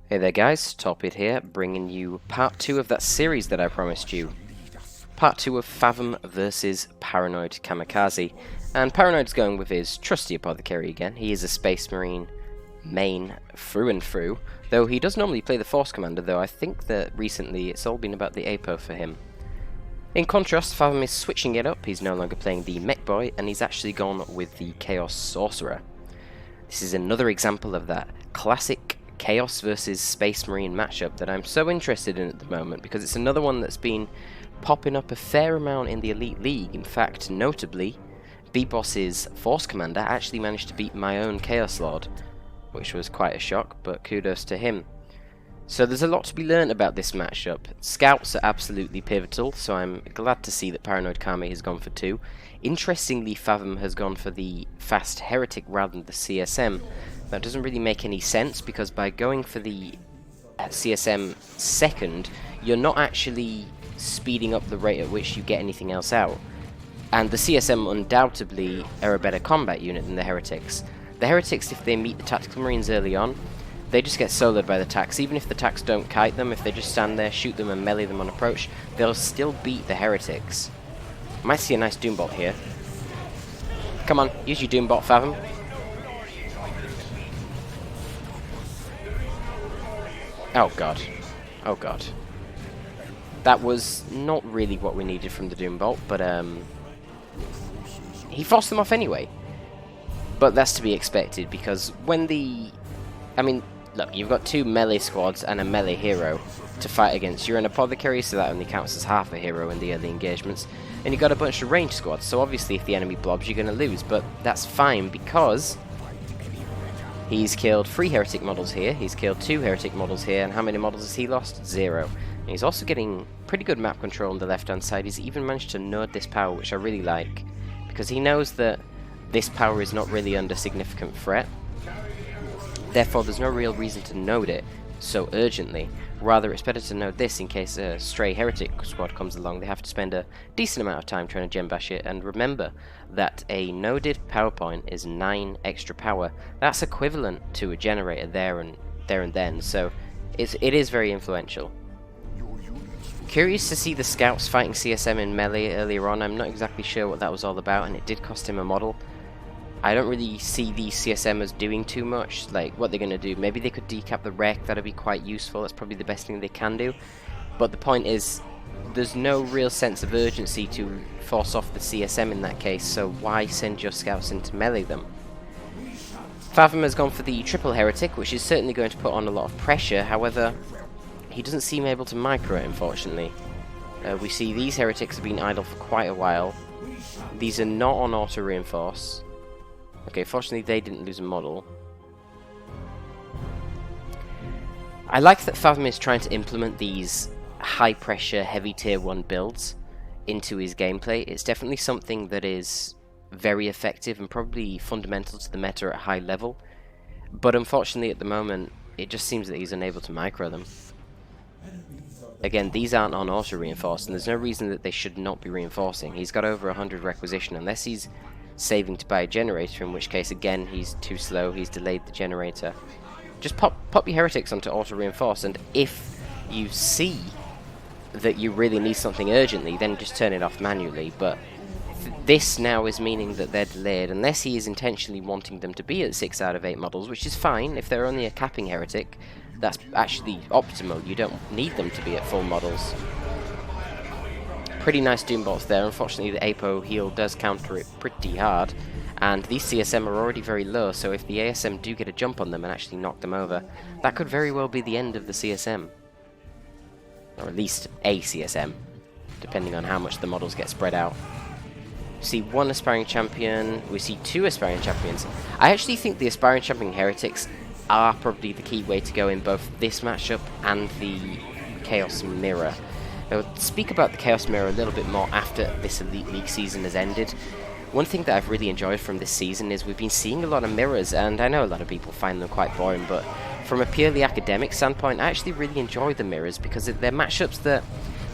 Hey there guys, Torpid here, bringing you part 2 of that series that I promised you. Part 2 of Fathom versus Paranoid Kamikaze. And Paranoid's going with his trusty apothecary again. He is a Space Marine main through and through, though he does normally play the Force Commander, though I think that recently it's all been about the APO for him. In contrast, Fathom is switching it up. He's no longer playing the Mech Boy, and he's actually gone with the Chaos Sorcerer. This is another example of that classic Chaos versus Space Marine matchup that I'm so interested in at the moment, because it's another one that's been popping up a fair amount in the Elite League. In fact, notably, B-Boss's Force Commander actually managed to beat my own Chaos Lord, which was quite a shock, but kudos to him. So there's a lot to be learned about this matchup. Scouts are absolutely pivotal, so I'm glad to see that Paranoid Kami has gone for 2. Interestingly, Fathom has gone for the Fast Heretic rather than the CSM. That doesn't really make any sense, because by going for the CSM second, you're not actually speeding up the rate at which you get anything else out. And the CSM undoubtedly are a better combat unit than the Heretics. The Heretics, if they meet the Tactical Marines early on, they just get soloed by the Tacs. Even if the Tacs don't kite them, if they just stand there, shoot them and melee them on approach, they'll still beat the Heretics. Might see a nice Doombolt here. Come on, use your Doombot, Fathom. Oh god. Oh god. That was not really what we needed from the Doombolt, but he forced them off anyway. But that's to be expected, because when the... I mean, look, you've got 2 melee squads and a melee hero to fight against. You're an apothecary, so that only counts as half a hero in the early engagements. And you've got a bunch of ranged squads, so obviously if the enemy blobs, you're going to lose. But that's fine, because he's killed 3 heretic models here, he's killed 2 heretic models here, and how many models has he lost? 0. And he's also getting pretty good map control on the left-hand side. He's even managed to node this power, which I really like, because he knows that this power is not really under significant threat. Therefore, there's no real reason to node it so urgently. Rather, it's better to node this in case a stray heretic squad comes along. They have to spend a decent amount of time trying to gem bash it. And remember that a noded power point is 9 extra power. That's equivalent to a generator there and then. So it is very influential. Curious to see the scouts fighting CSM in melee earlier on. I'm not exactly sure what that was all about, and it did cost him a model. I don't really see these CSM as doing too much. Like, what they're going to do, maybe they could decap the wreck. That'd be quite useful. That's probably the best thing they can do. But the point is, there's no real sense of urgency to force off the CSM in that case, so why send your scouts in to melee them? Fathom has gone for the triple heretic, which is certainly going to put on a lot of pressure. However, he doesn't seem able to micro it, unfortunately. We see these heretics have been idle for quite a while. These are not on auto reinforce. Okay, fortunately they didn't lose a model. I like that Fathom is trying to implement these high pressure, heavy tier 1 builds into his gameplay. It's definitely something that is very effective and probably fundamental to the meta at a high level. But unfortunately at the moment, it just seems that he's unable to micro them. Again, these aren't on auto reinforced, and there's no reason that they should not be reinforcing. He's got over 100 requisition, unless he's saving to buy a generator, in which case again he's too slow, he's delayed the generator. Just pop your heretics onto auto reinforce, and if you see that you really need something urgently, then just turn it off manually. But this now is meaning that they're delayed, unless he is intentionally wanting them to be at 6 out of 8 models, which is fine. If they're only a capping heretic, that's actually optimal. You don't need them to be at full models. Pretty nice Doombolts there. Unfortunately, the APO heal does counter it pretty hard, and these CSM are already very low, so if the ASM do get a jump on them and actually knock them over, that could very well be the end of the CSM. Or at least a CSM, depending on how much the models get spread out. We see 1 aspiring champion, we see 2 aspiring champions. I actually think the aspiring champion heretics are probably the key way to go in both this matchup and the Chaos Mirror. I'll speak about the Chaos Mirror a little bit more after this Elite League season has ended. One thing that I've really enjoyed from this season is we've been seeing a lot of mirrors, and I know a lot of people find them quite boring, but from a purely academic standpoint, I actually really enjoy the mirrors, because they're matchups that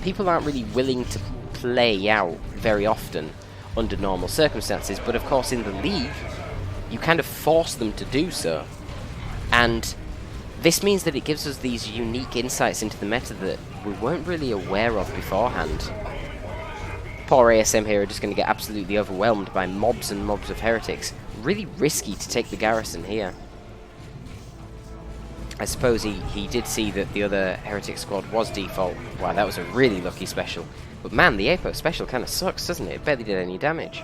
people aren't really willing to play out very often under normal circumstances, but of course in the league, you kind of force them to do so. And This means that it gives us these unique insights into the meta that we weren't really aware of beforehand. Poor ASM here are just going to get absolutely overwhelmed by mobs and mobs of heretics. Really risky to take the garrison here. I suppose he did see that the other heretic squad was default. Wow, that was a really lucky special. But man, the APO special kind of sucks, doesn't it? It barely did any damage.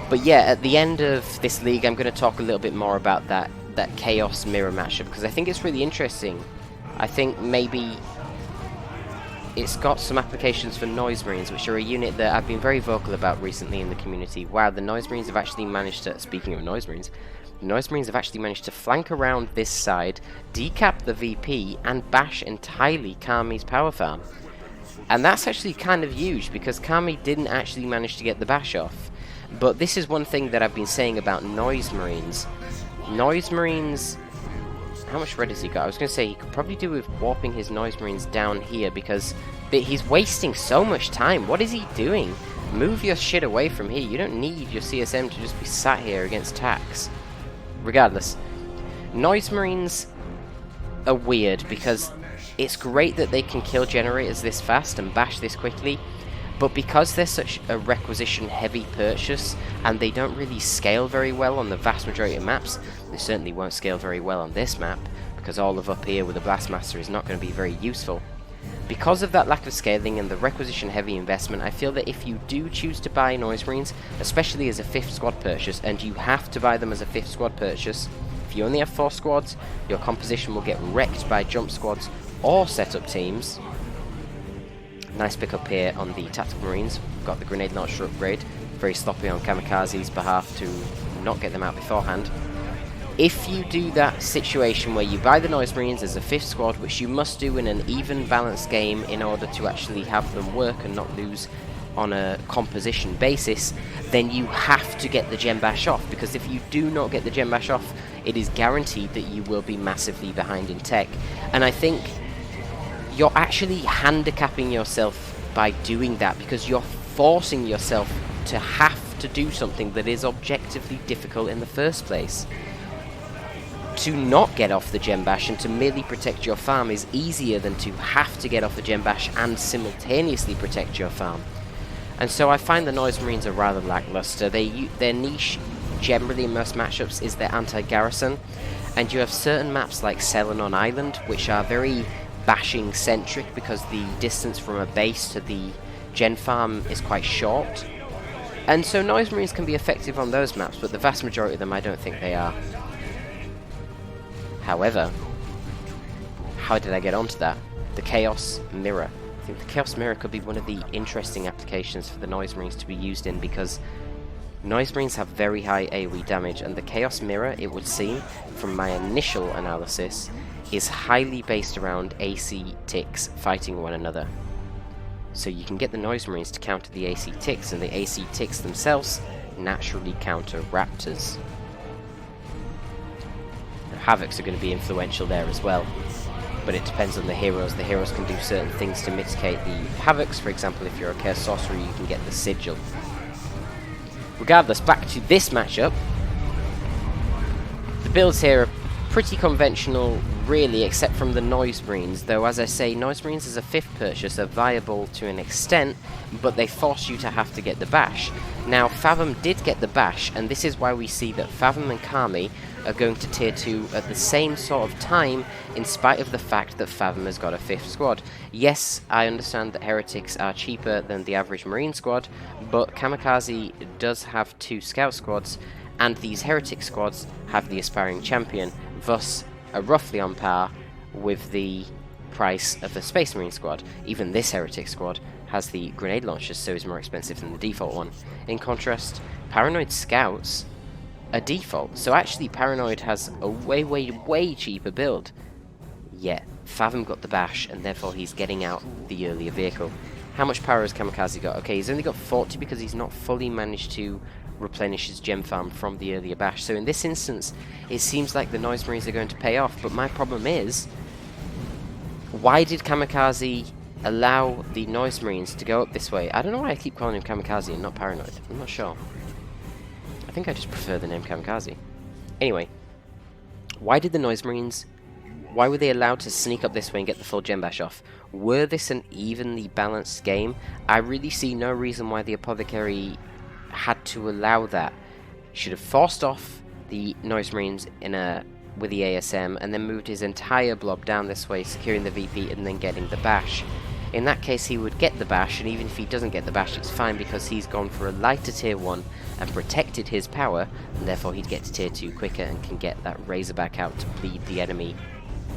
But yeah, at the end of this league, I'm going to talk a little bit more about that Chaos Mirror matchup, because I think it's really interesting. I think maybe it's got some applications for Noise Marines, which are a unit that I've been very vocal about recently in the community. Wow, the Noise Marines have actually managed to, speaking of Noise Marines, the Noise Marines have actually managed to flank around this side, decap the VP, and bash entirely Kami's power farm. And that's actually kind of huge, because Kami didn't actually manage to get the bash off. But this is one thing that I've been saying about Noise Marines. Noise Marines... How much red has he got? I was going to say he could probably do with warping his Noise Marines down here, because he's wasting so much time. What is he doing? Move your shit away from here. You don't need your CSM to just be sat here against tax. Regardless, Noise Marines are weird, because it's great that they can kill generators this fast and bash this quickly, but because they're such a requisition heavy purchase and they don't really scale very well on the vast majority of maps, they certainly won't scale very well on this map, because all of up here with a Blastmaster is not going to be very useful. Because of that lack of scaling and the requisition heavy investment, I feel that if you do choose to buy Noise Marines, especially as a 5th squad purchase, and you have to buy them as a 5th squad purchase, if you only have 4 squads, your composition will get wrecked by jump squads or setup teams. Nice pick up here on the Tactical Marines. Got the Grenade Launcher upgrade. Very sloppy on Kamikaze's behalf to not get them out beforehand. If you do that situation where you buy the Noise Marines as a 5th squad, which you must do in an even balanced game in order to actually have them work and not lose on a composition basis, then you have to get the Gem Bash off, because if you do not get the Gem Bash off, it is guaranteed that you will be massively behind in tech. And I think you're actually handicapping yourself by doing that, because you're forcing yourself to have to do something that is objectively difficult in the first place. To not get off the Gem Bash and to merely protect your farm is easier than to have to get off the Gem Bash and simultaneously protect your farm. And so I find the Noise Marines are rather lackluster. Their niche generally in most matchups is their anti-garrison, and you have certain maps like Selenon Island which are very bashing centric, because the distance from a base to the gen farm is quite short. And so Noise Marines can be effective on those maps, but the vast majority of them I don't think they are. However, how did I get onto that? The Chaos Mirror. I think the Chaos Mirror could be one of the interesting applications for the Noise Marines to be used in, because Noise Marines have very high AoE damage, and the Chaos Mirror, it would seem, from my initial analysis, is highly based around AC ticks fighting one another. So you can get the Noise Marines to counter the AC ticks, and the AC ticks themselves naturally counter Raptors. Havocs are going to be influential there as well, but it depends on the heroes. The heroes can do certain things to mitigate the Havocs. For example, if you're a Chaos Sorcerer, you can get the Sigil. Regardless, back to this matchup. The builds here are pretty conventional, really, except from the Noise Marines, though as I say, Noise Marines as a 5th purchase are viable to an extent, but they force you to have to get the bash. Now, Fathom did get the bash, and this is why we see that Fathom and Kami are going to tier 2 at the same sort of time, in spite of the fact that Fathom has got a 5th squad. Yes, I understand that Heretics are cheaper than the average Marine squad, but Kamikaze does have 2 Scout squads, and these Heretic squads have the Aspiring Champion, thus are roughly on par with the price of the Space Marine squad. Even this Heretic squad has the Grenade Launchers, so is more expensive than the default one. In contrast, Paranoid Scouts are default, so actually Paranoid has a way cheaper build. Yet, Fathom got the bash, and therefore he's getting out the earlier vehicle. How much power has Kamikaze got? Okay, he's only got 40 because he's not fully managed to replenish his gem farm from the earlier bash. So in this instance, it seems like the Noise Marines are going to pay off, but my problem is, why did Kamikaze allow the Noise Marines to go up this way? I don't know why I keep calling him Kamikaze and not Paranoid. I'm not sure. I think I just prefer the name Kamikaze. Anyway, why did the Noise Marines... Why were they allowed to sneak up this way and get the full gem bash off? Were this an evenly balanced game? I really see no reason why the Apothecary had to allow that. He should have forced off the Noise Marines with the ASM and then moved his entire blob down this way, securing the VP and then getting the bash. In that case, he would get the bash, and even if he doesn't get the bash, it's fine because he's gone for a lighter tier 1 and protected his power, and therefore he'd get to tier 2 quicker and can get that Razorback out to bleed the enemy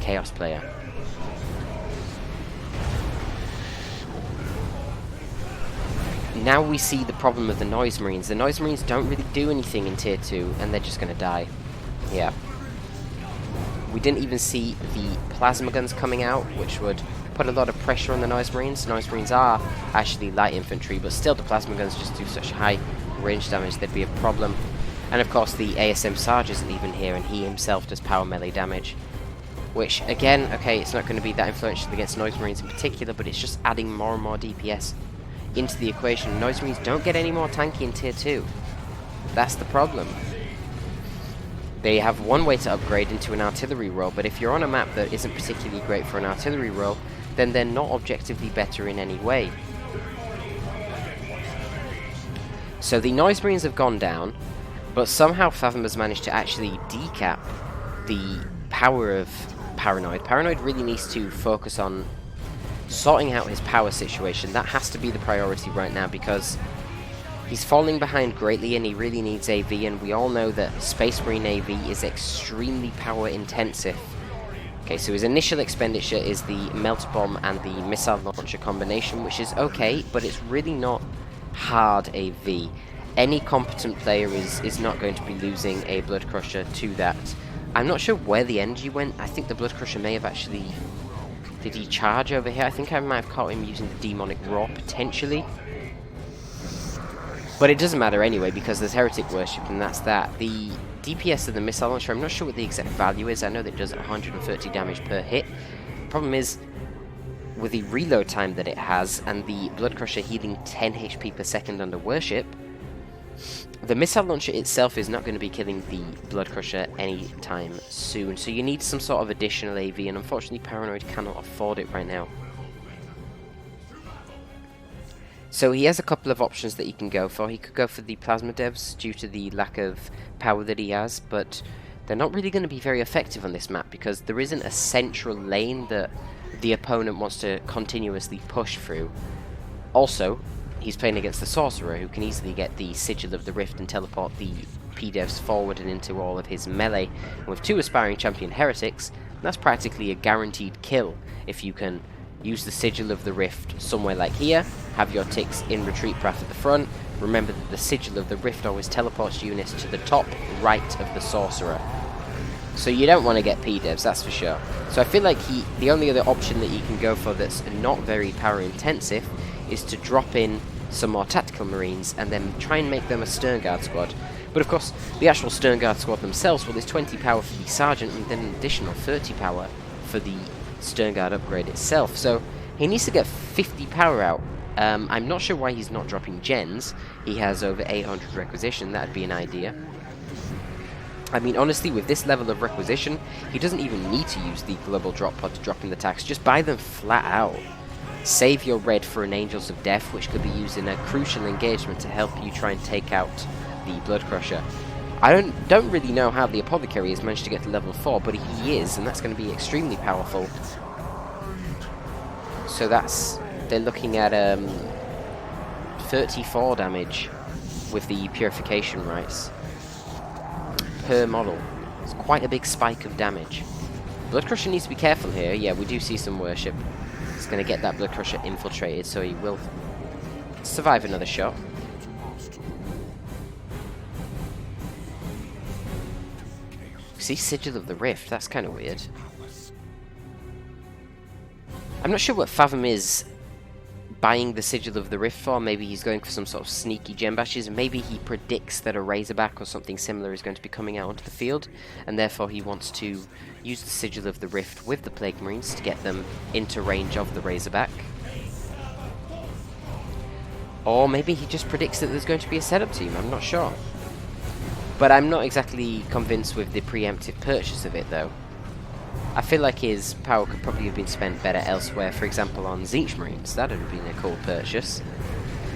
Chaos player. Now we see the problem of the Noise Marines. The Noise Marines don't really do anything in tier 2, and they're just going to die. Yeah. We didn't even see the plasma guns coming out, which would put a lot of pressure on the Noise Marines. Noise Marines are actually light infantry, but still the plasma guns just do such high range damage, there'd be a problem. And of course the ASM Sarge isn't even here, and he himself does power melee damage. Which, again, okay, it's not going to be that influential against Noise Marines in particular, but it's just adding more and more DPS into the equation. Noise Marines don't get any more tanky in tier 2. That's the problem. They have one way to upgrade into an artillery role, but if you're on a map that isn't particularly great for an artillery role, then they're not objectively better in any way. So the Noise Marines have gone down, but somehow Fathom has managed to actually decap the power of Paranoid. Paranoid really needs to focus on sorting out his power situation. That has to be the priority right now because he's falling behind greatly and he really needs AV, and we all know that Space Marine AV is extremely power intensive. Okay, so his initial expenditure is the Melter Bomb and the Missile Launcher combination, which is okay, but it's really not hard AV. Any competent player is not going to be losing a Blood Crusher to that. I'm not sure where the energy went. I think the Blood Crusher may have actually... Did he charge over here? I think I might have caught him using the Demonic Roar, potentially. But it doesn't matter anyway, because there's Heretic Worship, and that's that. The DPS of the Missile Launcher, I'm not sure what the exact value is. I know that it does 130 damage per hit. The problem is, with the reload time that it has, and the Blood Crusher healing 10 HP per second under Worship, the Missile Launcher itself is not going to be killing the Blood Crusher anytime soon. So you need some sort of additional AV, and unfortunately Paranoid cannot afford it right now. So he has a couple of options that he can go for. He could go for the Plasma Devs due to the lack of power that he has, but they're not really going to be very effective on this map because there isn't a central lane that the opponent wants to continuously push through. Also, he's playing against the Sorcerer, who can easily get the Sigil of the Rift and teleport the P-Devs forward and into all of his melee. And with 2 aspiring champion heretics, that's practically a guaranteed kill if you can use the Sigil of the Rift somewhere like here, have your ticks in retreat path at the front. Remember that the Sigil of the Rift always teleports units to the top right of the Sorcerer. So you don't want to get P-Devs, that's for sure. So I feel like the only other option that he can go for that's not very power intensive is to drop in some more Tactical Marines and then try and make them a Stern Guard squad. But of course, the actual Stern Guard squad themselves, well, there's 20 power for the Sergeant and then an additional 30 power for the Stern Guard upgrade itself. So he needs to get 50 power out. I'm not sure why he's not dropping gens. He has over 800 requisition, that'd be an idea. I mean, honestly, with this level of requisition, he doesn't even need to use the global drop pod to drop in the tax. Just buy them flat out. Save your red for an Angels of Death, which could be used in a crucial engagement to help you try and take out the Blood Crusher. I don't really know how the Apothecary has managed to get to level 4, but he is, and that's going to be extremely powerful. So they're looking at 34 damage with the Purification Rites per model. It's quite a big spike of damage. Blood Crusher needs to be careful here. Yeah, we do see some worship. He's going to get that Blood Crusher infiltrated, so he will survive another shot. See, Sigil of the Rift, that's kind of weird. I'm not sure what Fathom is buying the Sigil of the Rift for. Maybe he's going for some sort of sneaky gem bashes. Maybe he predicts that a Razorback or something similar is going to be coming out onto the field, and therefore he wants to use the Sigil of the Rift with the Plague Marines to get them into range of the Razorback. Or maybe he just predicts that there's going to be a setup team, I'm not sure. But I'm not exactly convinced with the preemptive purchase of it, though. I feel like his power could probably have been spent better elsewhere, for example on Zinch Marines. That would have been a cool purchase.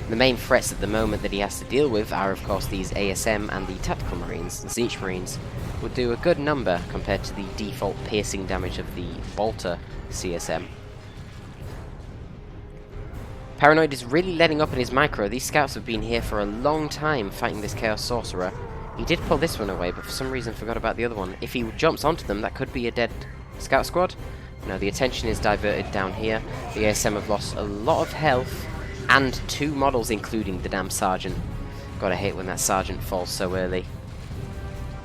The main threats at the moment that he has to deal with are, of course, these ASM and the Tactical Marines. The Zinch Marines would do a good number compared to the default piercing damage of the Bolter CSM. Paranoid is really letting up in his micro. These scouts have been here for a long time fighting this Chaos Sorcerer. He did pull this one away, but for some reason forgot about the other one. If he jumps onto them, that could be a dead scout squad. No, the attention is diverted down here. The ASM have lost a lot of health, and 2 models, including the damn Sergeant. Gotta hate when that Sergeant falls so early.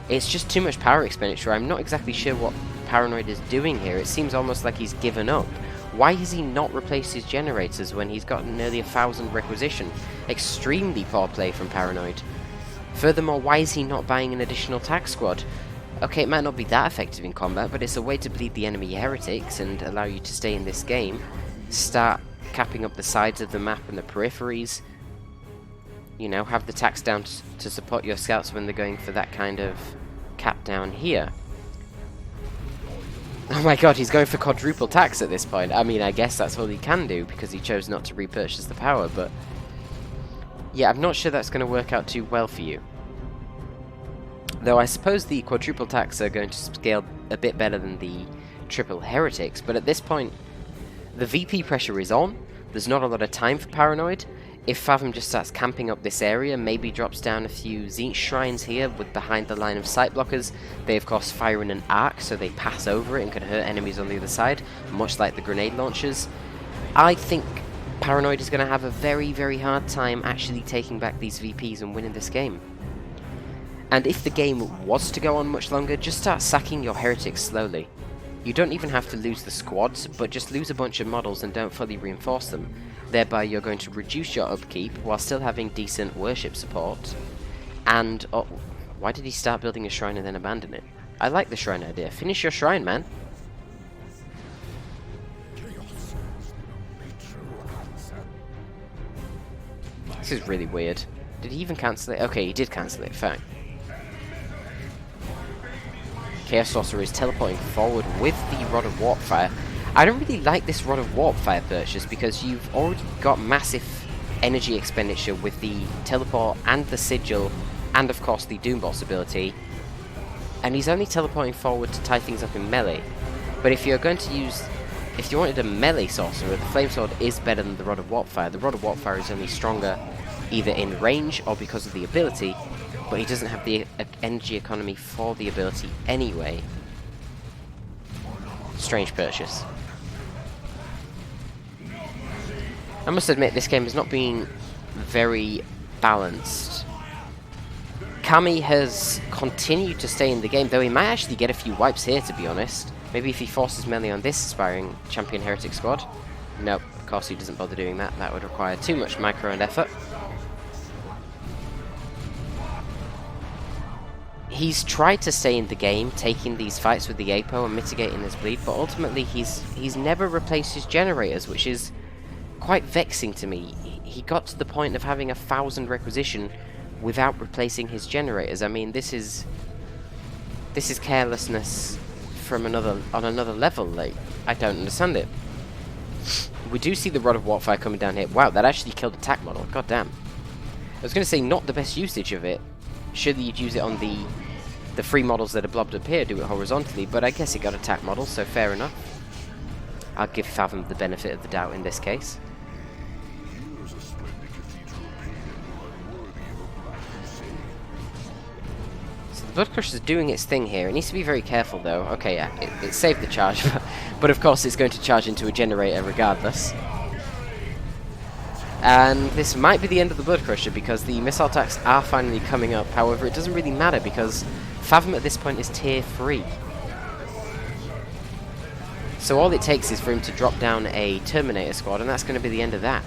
It's just too much power expenditure. I'm not exactly sure what Paranoid is doing here. It seems almost like he's given up. Why has he not replaced his generators when he's got nearly 1,000 requisition? Extremely poor play from Paranoid. Furthermore, why is he not buying an additional tac squad? Okay, it might not be that effective in combat, but it's a way to bleed the enemy heretics and allow you to stay in this game. Start capping up the sides of the map and the peripheries. You know, have the tacs down to support your scouts when they're going for that kind of cap down here. Oh my god, he's going for quadruple tax at this point. I mean, I guess that's all he can do because he chose not to repurchase the power, but yeah, I'm not sure that's going to work out too well for you. Though I suppose the quadruple tax are going to scale a bit better than the triple heretics, but at this point, the VP pressure is on. There's not a lot of time for Paranoid. If Fathom just starts camping up this area, maybe drops down a few Zinch shrines here with behind the line of sight blockers, they of course fire in an arc so they pass over it and can hurt enemies on the other side, much like the grenade launchers. I think Paranoid is going to have a very, very hard time actually taking back these VPs and winning this game. And if the game was to go on much longer, just start sacking your heretics slowly. You don't even have to lose the squads, but just lose a bunch of models and don't fully reinforce them. Thereby you're going to reduce your upkeep while still having decent worship support. And, oh, why did he start building a shrine and then abandon it? I like the shrine idea. Finish your shrine, man. This is really weird. Did he even cancel it? Okay, he did cancel it, fine. Chaos Sorcerer is teleporting forward with the Rod of Warpfire. I don't really like this Rod of Warpfire purchase because you've already got massive energy expenditure with the teleport and the sigil and of course the Doom Boss ability. And he's only teleporting forward to tie things up in melee. But if you're going to use... if you wanted a melee sorcerer, the Flame Sword is better than the Rod of Warpfire. The Rod of Warpfire is only stronger either in range or because of the ability, but he doesn't have the energy economy for the ability anyway. Strange purchase. I must admit, this game has not been very balanced. Kami has continued to stay in the game, though he might actually get a few wipes here, to be honest. Maybe if he forces melee on this aspiring champion heretic squad. Nope, of course he doesn't bother doing that. That would require too much micro and effort. He's tried to stay in the game, taking these fights with the APO and mitigating his bleed, but ultimately he's never replaced his generators, which is quite vexing to me. He got to the point of having 1,000 requisition without replacing his generators. I mean, this is carelessness from on another level. Like, I don't understand it. We do see the Rod of Warpfire coming down here. Wow, that actually killed a tac model. God damn. I was going to say not the best usage of it. Surely you'd use it on the free models that are blobbed up here, do it horizontally, but I guess it got a tac model, so fair enough. I'll give Fathom the benefit of the doubt in this case. So the Blood Crusher is doing its thing here. It needs to be very careful though. Okay, yeah, it saved the charge, but of course it's going to charge into a generator regardless. And this might be the end of the Blood Crusher because the missile attacks are finally coming up. However, it doesn't really matter because Fathom at this point is tier 3. So all it takes is for him to drop down a Terminator squad, and that's going to be the end of that.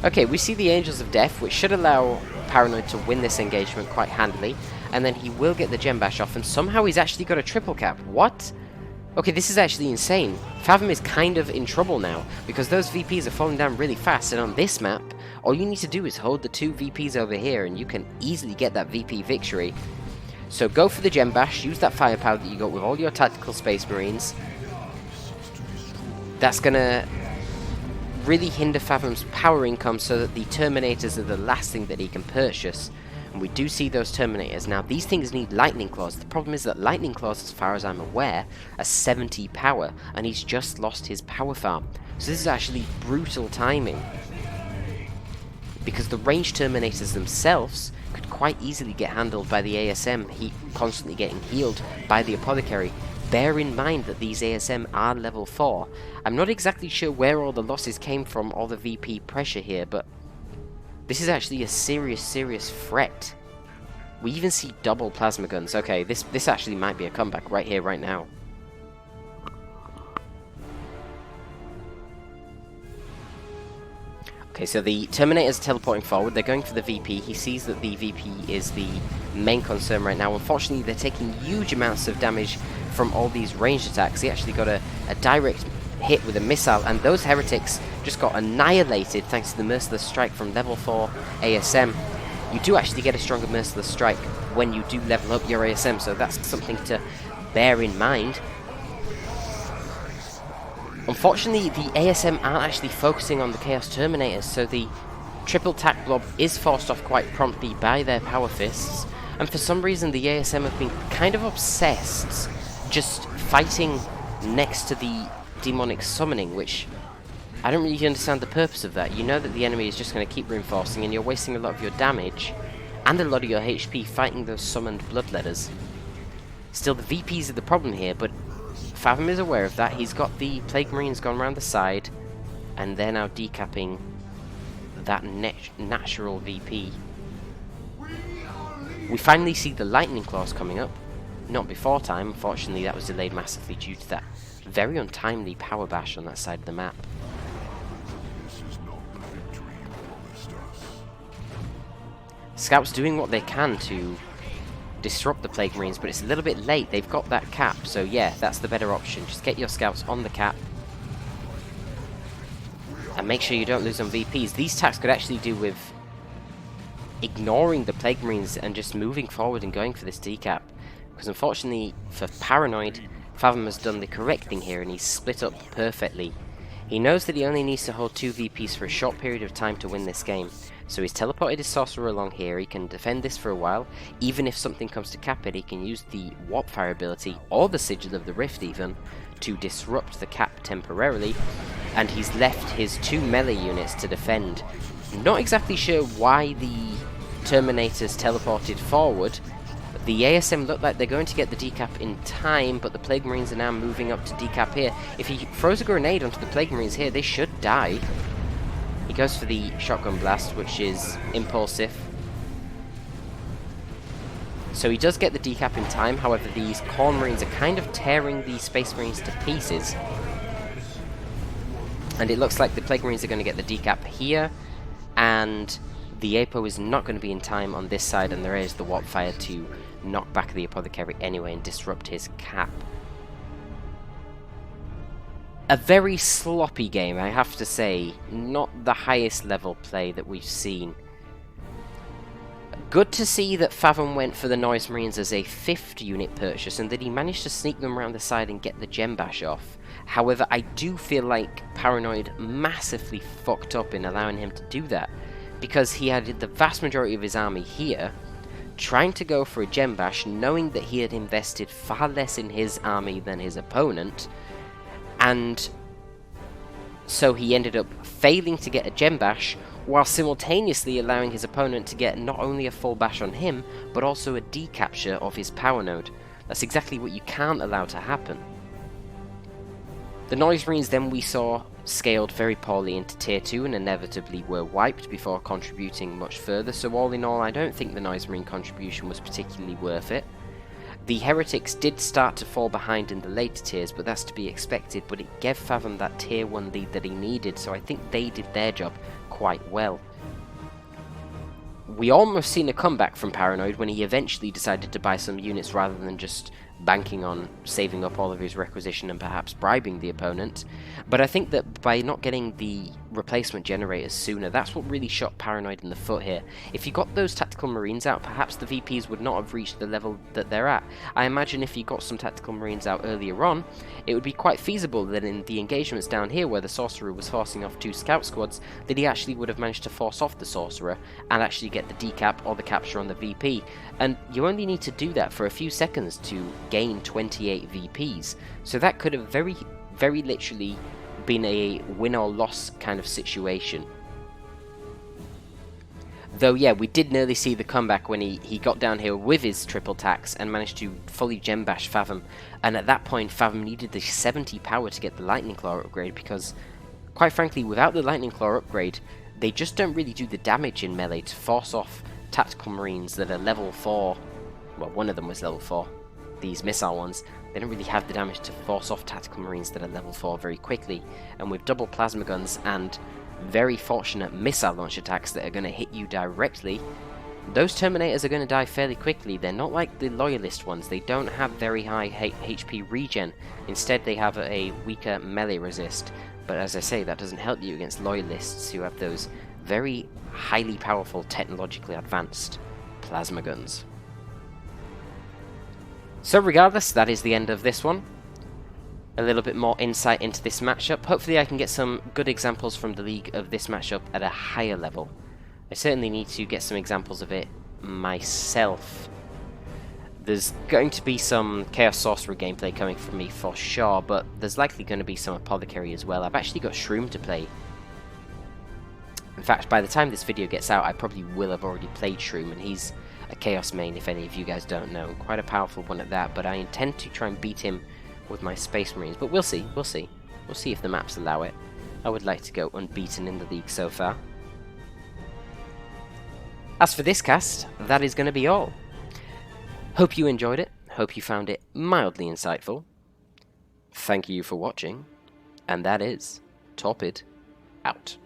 Okay, we see the Angels of Death, which should allow Paranoid to win this engagement quite handily, and then he will get the Gem Bash off, and somehow he's actually got a triple cap. What? Okay, this is actually insane. Fathom is kind of in trouble now, because those VPs are falling down really fast, and on this map, all you need to do is hold the 2 VPs over here, and you can easily get that VP victory. So go for the Gem Bash, use that firepower that you got with all your tactical Space Marines. That's gonna really hinder Fathom's power income so that the Terminators are the last thing that he can purchase. And we do see those Terminators. Now, these things need Lightning Claws. The problem is that Lightning Claws, as far as I'm aware, are 70 power, and he's just lost his power farm. So this is actually brutal timing, because the ranged Terminators themselves could quite easily get handled by the ASM, constantly getting healed by the Apothecary. Bear in mind that these ASM are level 4. I'm not exactly sure where all the losses came from, or the VP pressure here, but this is actually a serious threat. We even see double plasma guns. Okay, this actually might be a comeback right here, right now. Okay, so the Terminators are teleporting forward. They're going for the VP. He sees that the VP is the main concern right now. Unfortunately, they're taking huge amounts of damage from all these ranged attacks. He actually got a direct hit with a missile, and those heretics just got annihilated thanks to the Merciless Strike from level 4 ASM. You do actually get a stronger Merciless Strike when you do level up your ASM, so that's something to bear in mind. Unfortunately, the ASM aren't actually focusing on the Chaos Terminators, so the triple tack blob is forced off quite promptly by their power fists, and for some reason the ASM have been kind of obsessed just fighting next to the demonic summoning, which I don't really understand the purpose of that. You know that the enemy is just going to keep reinforcing, and you're wasting a lot of your damage and a lot of your HP fighting those summoned bloodletters. Still, the VPs are the problem here, but Fathom is aware of that. He's got the Plague Marines gone around the side, and they're now decapping that natural VP. We finally see the Lightning Claws coming up. Not before time, unfortunately that was delayed massively due to that very untimely power bash on that side of the map. Scouts doing what they can to disrupt the Plague Marines, but it's a little bit late. They've got that cap, so yeah, that's the better option. Just get your scouts on the cap and make sure you don't lose on VPs. These attacks could actually do with ignoring the Plague Marines and just moving forward and going for this decap, because unfortunately for Paranoid, Fathom has done the correct thing here and he's split up perfectly. He knows that he only needs to hold 2 VPs for a short period of time to win this game, so he's teleported his Sorcerer along here. He can defend this for a while. Even if something comes to cap it, he can use the Warp Fire ability, or the Sigil of the Rift even, to disrupt the cap temporarily, and he's left his 2 melee units to defend. Not exactly sure why the Terminators teleported forward. The ASM look like they're going to get the decap in time, but the Plague Marines are now moving up to decap here. If he throws a grenade onto the Plague Marines here, they should die. He goes for the Shotgun Blast, which is impulsive. So he does get the decap in time, however these Khorne Marines are kind of tearing the Space Marines to pieces. And it looks like the Plague Marines are going to get the decap here, and the Apo is not going to be in time on this side, and there is the Warp Fire to knock back the Apothecary anyway and disrupt his cap. A very sloppy game, I have to say. Not the highest level play that we've seen. Good to see that Fathom went for the Noise Marines as a 5th unit purchase, and that he managed to sneak them around the side and get the Gem Bash off. However, I do feel like Paranoid massively fucked up in allowing him to do that, because he had the vast majority of his army here, trying to go for a Gem Bash, knowing that he had invested far less in his army than his opponent, and so he ended up failing to get a Gem Bash, while simultaneously allowing his opponent to get not only a full bash on him, but also a decapture of his power node. That's exactly what you can't allow to happen. The Noise Marines then we saw scaled very poorly into tier 2 and inevitably were wiped before contributing much further, so all in all I don't think the Noise Marine contribution was particularly worth it. The Heretics did start to fall behind in the later tiers, but that's to be expected, but it gave Fathom that tier 1 lead that he needed, so I think they did their job quite well. We almost seen a comeback from Paranoid when he eventually decided to buy some units rather than just banking on saving up all of his requisition and perhaps bribing the opponent. But I think that by not getting the replacement generators sooner, that's what really shot Paranoid in the foot here. If you got those tactical marines out, perhaps the VPs would not have reached the level that they're at. I imagine if you got some tactical marines out earlier on, it would be quite feasible that in the engagements down here where the sorcerer was forcing off 2 scout squads, that he actually would have managed to force off the sorcerer and actually get the decap or the capture on the VP. And you only need to do that for a few seconds to gain 28 VPs. So that could have very literally been a win or loss kind of situation. Though yeah, we did nearly see the comeback when he got down here with his triple tax and managed to fully gem bash Fathom. And at that point Fathom needed the 70 power to get the Lightning Claw upgrade, because quite frankly without the Lightning Claw upgrade they just don't really do the damage in melee to force off tactical marines that are level 4. Well, one of them was level 4. These missile ones, they don't really have the damage to force off tactical marines that are level 4 very quickly. And with double plasma guns and very fortunate missile launch attacks that are going to hit you directly, those Terminators are going to die fairly quickly. They're not like the Loyalist ones. They don't have very high HP regen. Instead they have a weaker melee resist. But as I say, that doesn't help you against Loyalists who have those very highly powerful, technologically advanced plasma guns. So regardless, that is the end of this one. A little bit more insight into this matchup. Hopefully I can get some good examples from the league of this matchup at a higher level. I certainly need to get some examples of it myself. There's going to be some Chaos Sorcerer gameplay coming from me for sure, but there's likely going to be some Apothecary as well. I've actually got Shroom to play. In fact, by the time this video gets out, I probably will have already played Shroom, and he's a Chaos main, if any of you guys don't know. Quite a powerful one at that, but I intend to try and beat him with my Space Marines. But we'll see, we'll see. We'll see if the maps allow it. I would like to go unbeaten in the league so far. As for this cast, that is going to be all. Hope you enjoyed it. Hope you found it mildly insightful. Thank you for watching. And that is Torpid out.